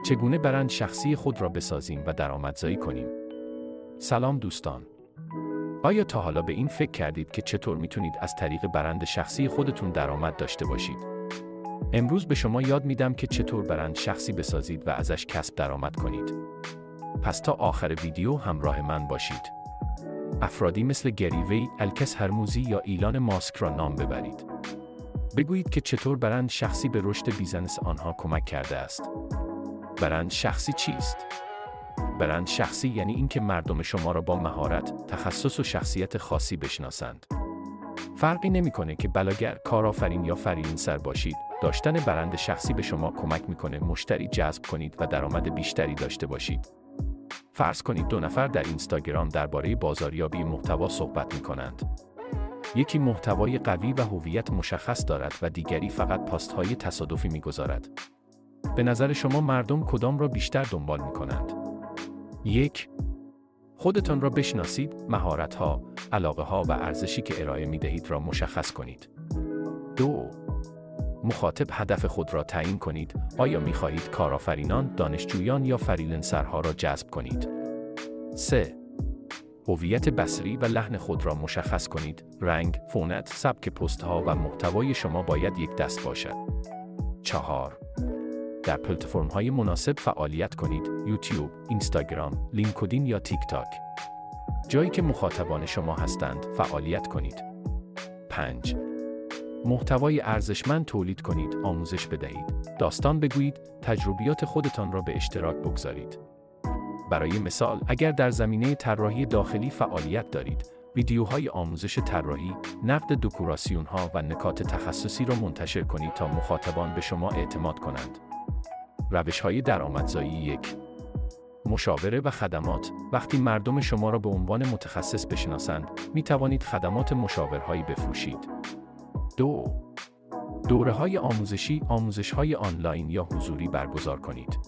چگونه برند شخصی خود را بسازیم و درآمدزایی کنیم؟ سلام دوستان. آیا تا حالا به این فکر کردید که چطور میتونید از طریق برند شخصی خودتون درآمد داشته باشید؟ امروز به شما یاد میدم که چطور برند شخصی بسازید و ازش کسب درآمد کنید. پس تا آخر ویدیو همراه من باشید. افرادی مثل گری وی، الکس هرموزی یا ایلان ماسک را نام ببرید. بگویید که چطور برند شخصی به رشد بیزنس آنها کمک کرده است. برند شخصی چیست؟ برند شخصی یعنی اینکه مردم شما را با مهارت، تخصص و شخصیت خاصی بشناسند. فرقی نمیکنه که بلاگر، کارآفرین یا فریلنسر باشید. داشتن برند شخصی به شما کمک میکنه مشتری جذب کنید و درآمد بیشتری داشته باشید. فرض کنید 2 نفر در اینستاگرام درباره بازاریابی محتوا صحبت میکنند. یکی محتوای قوی و هویت مشخص دارد و دیگری فقط پست‌های تصادفی میگذارد. به نظر شما مردم کدام را بیشتر دنبال میکنند؟ 1. خودتان را بشناسید، مهارت‌ها، علاقه‌ها و ارزشی که ارائه می‌دهید را مشخص کنید. 2. مخاطب هدف خود را تعیین کنید. آیا می‌خواهید کارآفرینان، دانشجویان یا فریلنسرها را جذب کنید؟ 3. هویت بصری و لحن خود را مشخص کنید. رنگ، فونت، سبک پست‌ها و محتوای شما باید یک دست باشد. 4. در پلتفرم‌های مناسب فعالیت کنید. یوتیوب، اینستاگرام، لینکدین یا تیک تاک. جایی که مخاطبان شما هستند، فعالیت کنید. 5. محتوای ارزشمند تولید کنید، آموزش بدهید، داستان بگویید، تجربیات خودتان را به اشتراک بگذارید. برای مثال، اگر در زمینه طراحی داخلی فعالیت دارید، ویدیوهای آموزش طراحی، نقد دکوراسیون‌ها و نکات تخصصی را منتشر کنید تا مخاطبان به شما اعتماد کنند. روش‌های درآمدزایی 1. مشاوره و خدمات. وقتی مردم شما را به عنوان متخصص بشناسند، می توانید خدمات مشاورهایی بفروشید. 2. دوره‌های آموزشی، آموزش‌های آنلاین یا حضوری برگزار کنید.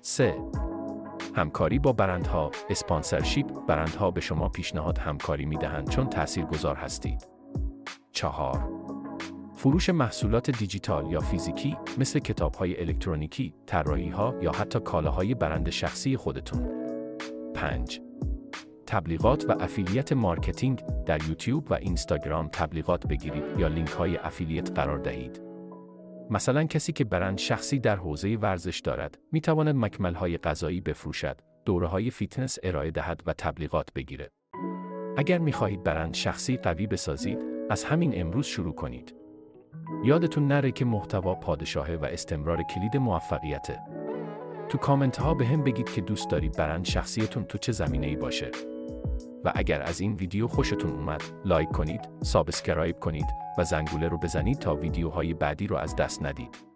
3. همکاری با برندها، اسپانسرشیپ. برندها به شما پیشنهاد همکاری می‌دهند چون تاثیرگذار هستید. 4. فروش محصولات دیجیتال یا فیزیکی مثل کتاب‌های الکترونیکی، طراحی‌ها یا حتی کالاهای برند شخصی خودتون. 5. تبلیغات و افیلیت مارکتینگ. در یوتیوب و اینستاگرام تبلیغات بگیرید یا لینک‌های افیلیت قرار دهید. مثلا کسی که برند شخصی در حوزه ورزش دارد، می‌تواند مکمل‌های غذایی بفروشد، دوره‌های فیتنس ارائه دهد و تبلیغات بگیرد. اگر می‌خواهید برند شخصی قوی بسازید، از همین امروز شروع کنید. یادتون نره که محتوا پادشاهه و استمرار کلید موفقیته. تو کامنت ها به هم بگید که دوست دارید برند شخصیتون تو چه زمینه‌ای باشه. و اگر از این ویدیو خوشتون اومد، لایک کنید، سابسکرایب کنید و زنگوله رو بزنید تا ویدیوهای بعدی رو از دست ندید.